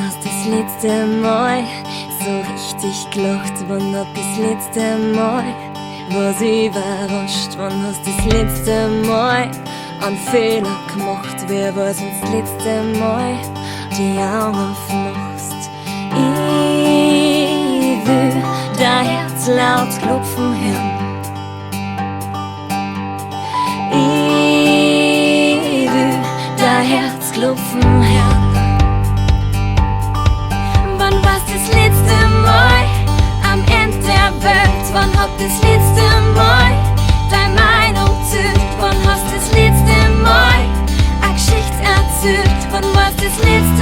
hast das letzte Mal so richtig gelacht? Wann hat das letzte Mal was überrascht? Wann hast das letzte Mal einen Fehler gemacht? Wer weiß, wenn das letzte Mal die Augen aufmachst? Ich will dein Herz laut klopfen hören. Ich will dein Herz klopfen hören. Wann war's das letzte Mal am Ende der Welt? Wann hat das letzte Mal deine Meinung zählt? Wann hast das letzte Mal eine Geschichte erzählt? Wann war's das letzte